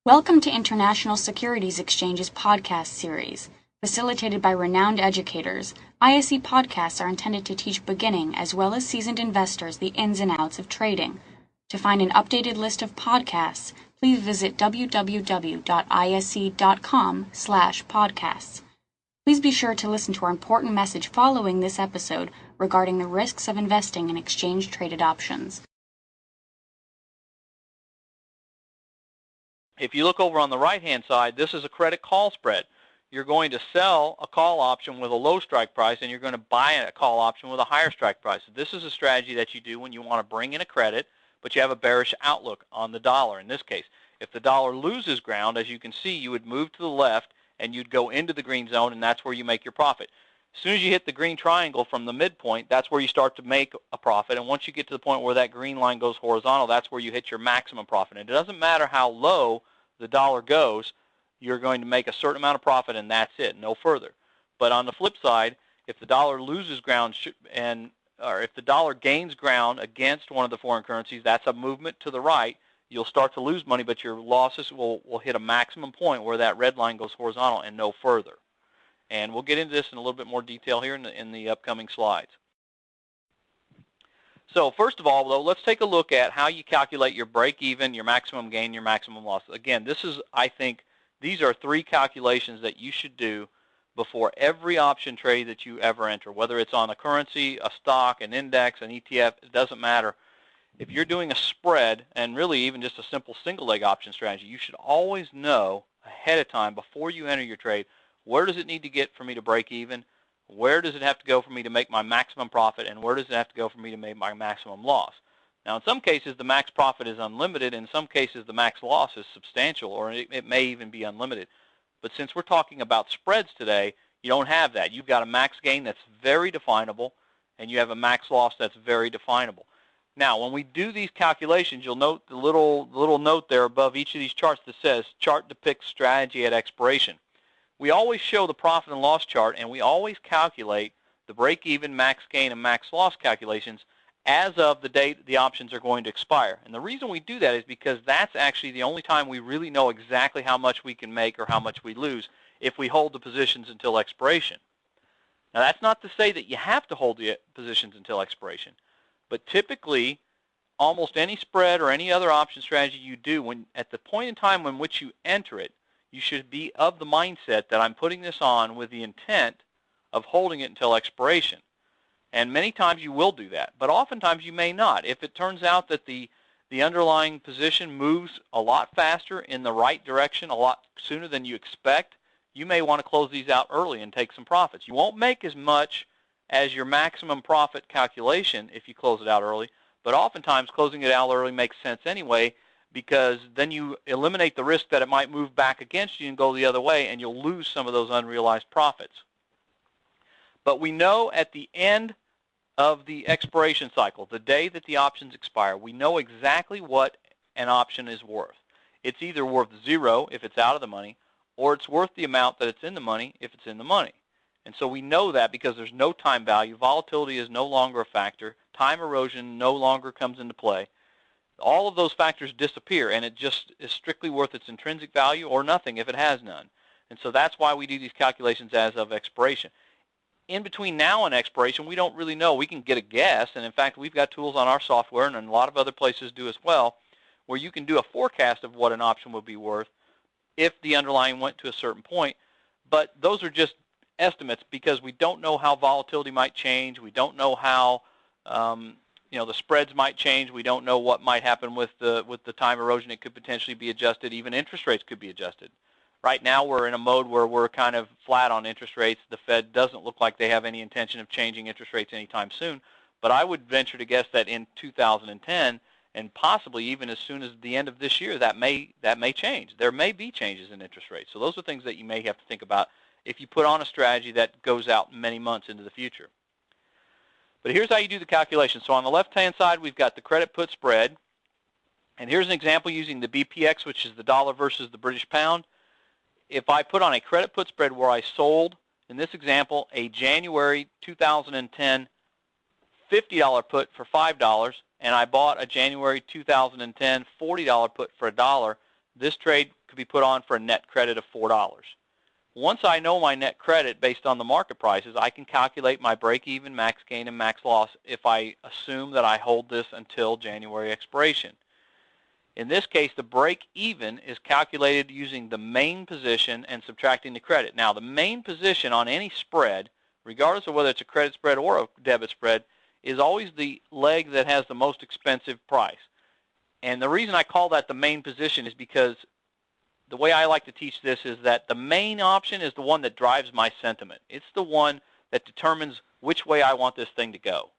Welcome to International Securities Exchange's podcast series. Facilitated by renowned educators, ISE podcasts are intended to teach beginning as well as seasoned investors the ins and outs of trading. To find an updated list of podcasts, please visit www.ise.com/podcasts. Please be sure to listen to our important message following this episode regarding the risks of investing in exchange-traded options. If you look over on the right-hand side, this is a credit call spread. You're going to sell a call option with a low strike price, and you're going to buy a call option with a higher strike price. This is a strategy that you do when you want to bring in a credit, but you have a bearish outlook on the dollar in this case. If the dollar loses ground, as you can see, you would move to the left, and you'd go into the green zone, and that's where you make your profit. As soon as you hit the green triangle from the midpoint, that's where you start to make a profit. And once you get to the point where that green line goes horizontal, that's where you hit your maximum profit. And it doesn't matter how low the dollar goes, you're going to make a certain amount of profit, and that's it, no further. But on the flip side, if the dollar loses ground or if the dollar gains ground against one of the foreign currencies, that's a movement to the right. You'll start to lose money, but your losses will hit a maximum point where that red line goes horizontal and no further. And we'll get into this in a little bit more detail here in the upcoming slides. So first of all, though, let's take a look at how you calculate your break-even, your maximum gain, your maximum loss. Again, I think these are three calculations that you should do before every option trade that you ever enter, whether it's on a currency, a stock, an index, an ETF, it doesn't matter. If you're doing a spread, and really even just a simple single-leg option strategy, you should always know ahead of time, before you enter your trade, where does it need to get for me to break even? Where does it have to go for me to make my maximum profit? And where does it have to go for me to make my maximum loss? Now, in some cases, the max profit is unlimited. In some cases, the max loss is substantial, or it may even be unlimited. But since we're talking about spreads today, you don't have that. You've got a max gain that's very definable, and you have a max loss that's very definable. Now, when we do these calculations, you'll note the little note there above each of these charts that says, chart depicts strategy at expiration. We always show the profit and loss chart, and we always calculate the break-even, max gain, and max loss calculations as of the date the options are going to expire. And the reason we do that is because that's actually the only time we really know exactly how much we can make or how much we lose if we hold the positions until expiration. Now, that's not to say that you have to hold the positions until expiration, but typically, almost any spread or any other option strategy you do, at the point in time in which you enter it, you should be of the mindset that I'm putting this on with the intent of holding it until expiration. And many times you will do that, but oftentimes you may not. If it turns out that the underlying position moves a lot faster in the right direction, a lot sooner than you expect, you may want to close these out early and take some profits. You won't make as much as your maximum profit calculation if you close it out early, but oftentimes closing it out early makes sense anyway, because then you eliminate the risk that it might move back against you and go the other way, and you'll lose some of those unrealized profits. But we know at the end of the expiration cycle, the day that the options expire, we know exactly what an option is worth. It's either worth zero if it's out of the money, or it's worth the amount that it's in the money if it's in the money. And so we know that because there's no time value. Volatility is no longer a factor. Time erosion no longer comes into play. All of those factors disappear, and it just is strictly worth its intrinsic value or nothing if it has none. And so that's why we do these calculations as of expiration. In between now and expiration, we don't really know. We can get a guess, and in fact, we've got tools on our software, and a lot of other places do as well, where you can do a forecast of what an option would be worth if the underlying went to a certain point. But those are just estimates because we don't know how volatility might change. We don't know how the spreads might change. We don't know what might happen with the time erosion. It could potentially be adjusted. Even interest rates could be adjusted. Right now, we're in a mode where we're kind of flat on interest rates. The Fed doesn't look like they have any intention of changing interest rates anytime soon. But I would venture to guess that in 2010, and possibly even as soon as the end of this year, that may change. There may be changes in interest rates. So those are things that you may have to think about if you put on a strategy that goes out many months into the future. But here's how you do the calculation. So on the left-hand side, we've got the credit put spread. And here's an example using the BPX, which is the dollar versus the British pound. If I put on a credit put spread where I sold, in this example, a January 2010 $50 put for $5, and I bought a January 2010 $40 put for $1, this trade could be put on for a net credit of $4. Once I know my net credit based on the market prices, I can calculate my break-even, max gain, and max loss if I assume that I hold this until January expiration. In this case, the break-even is calculated using the main position and subtracting the credit. Now, the main position on any spread, regardless of whether it's a credit spread or a debit spread, is always the leg that has the most expensive price. And the reason I call that the main position is because the way I like to teach this is that the main option is the one that drives my sentiment. It's the one that determines which way I want this thing to go.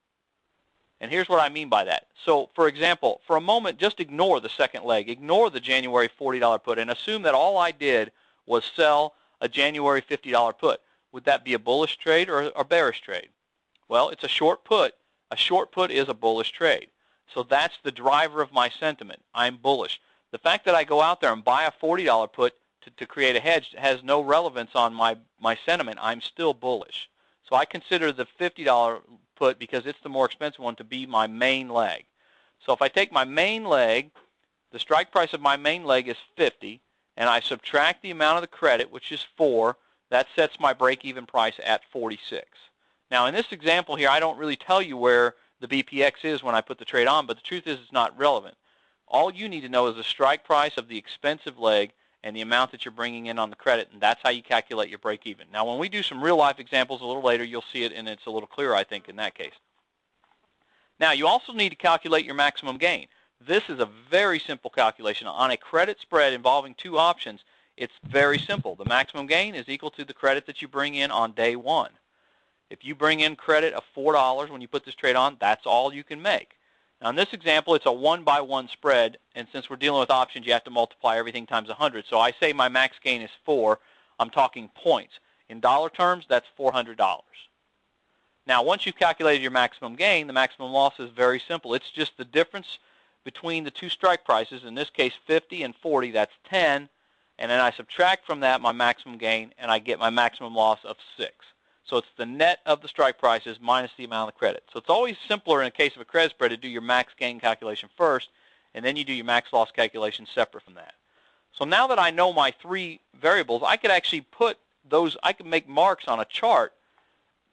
And here's what I mean by that. So, for example, for a moment, just ignore the second leg. Ignore the January $40 put and assume that all I did was sell a January $50 put. Would that be a bullish trade or a bearish trade? Well, it's a short put. A short put is a bullish trade. So that's the driver of my sentiment. I'm bullish. The fact that I go out there and buy a $40 put to create a hedge has no relevance on my sentiment. I'm still bullish. So I consider the $50 put, because it's the more expensive one, to be my main leg. So if I take my main leg, the strike price of my main leg is 50, and I subtract the amount of the credit, which is 4, that sets my break-even price at 46. Now in this example here, I don't really tell you where the BPX is when I put the trade on, but the truth is it's not relevant. All you need to know is the strike price of the expensive leg and the amount that you're bringing in on the credit, and that's how you calculate your break even. Now, when we do some real-life examples a little later, you'll see it, and it's a little clearer, I think, in that case. Now, you also need to calculate your maximum gain. This is a very simple calculation. On a credit spread involving two options, it's very simple. The maximum gain is equal to the credit that you bring in on day one. If you bring in credit of $4 when you put this trade on, that's all you can make. Now in this example, it's a 1-by-1 spread, and since we're dealing with options, you have to multiply everything times 100. So I say my max gain is 4. I'm talking points. In dollar terms, that's $400. Now once you've calculated your maximum gain, the maximum loss is very simple. It's just the difference between the two strike prices, in this case 50 and 40, that's 10, and then I subtract from that my maximum gain, and I get my maximum loss of 6. So it's the net of the strike prices minus the amount of credit. So it's always simpler in a case of a credit spread to do your max gain calculation first, and then you do your max loss calculation separate from that. So now that I know my three variables, I could actually put those, I could make marks on a chart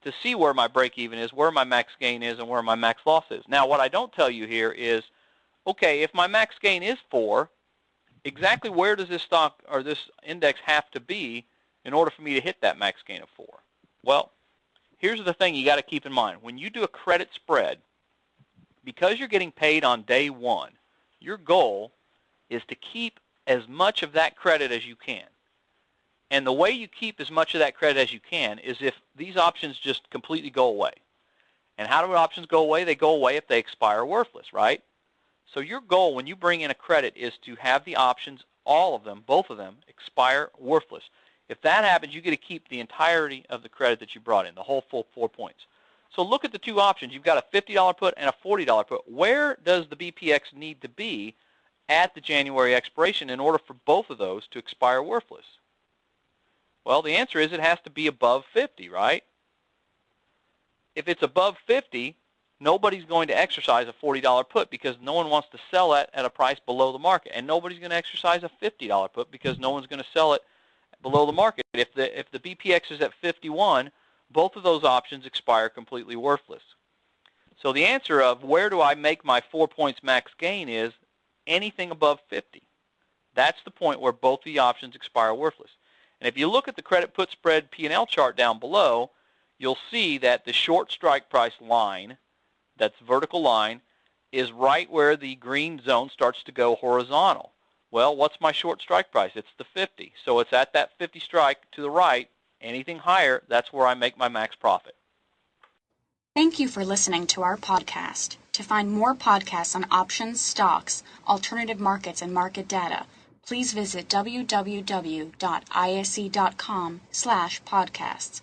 to see where my break even is, where my max gain is, and where my max loss is. Now what I don't tell you here is, okay, if my max gain is 4, exactly where does this stock or this index have to be in order for me to hit that max gain of 4? Well, here's the thing you got to keep in mind. When you do a credit spread, because you're getting paid on day one, your goal is to keep as much of that credit as you can. And the way you keep as much of that credit as you can is if these options just completely go away. And how do options go away? They go away if they expire worthless, right? So your goal when you bring in a credit is to have the options, all of them, both of them, expire worthless. If that happens, you get to keep the entirety of the credit that you brought in, the whole full 4 points. So look at the two options. You've got a $50 put and a $40 put. Where does the BPX need to be at the January expiration in order for both of those to expire worthless? Well, the answer is it has to be above 50, right? If it's above 50, nobody's going to exercise a $40 put because no one wants to sell it at a price below the market. And nobody's going to exercise a $50 put because no one's going to sell it below the market. If the BPX is at 51, both of those options expire completely worthless. So the answer of where do I make my 4 points max gain is anything above 50. That's the point where both the options expire worthless. And if you look at the credit put spread P&L chart down below, you'll see that the short strike price line, that's vertical line, is right where the green zone starts to go horizontal. Well, what's my short strike price? It's the 50. So it's at that 50 strike to the right. Anything higher, that's where I make my max profit. Thank you for listening to our podcast. To find more podcasts on options, stocks, alternative markets, and market data, please visit www.ise.com/podcasts.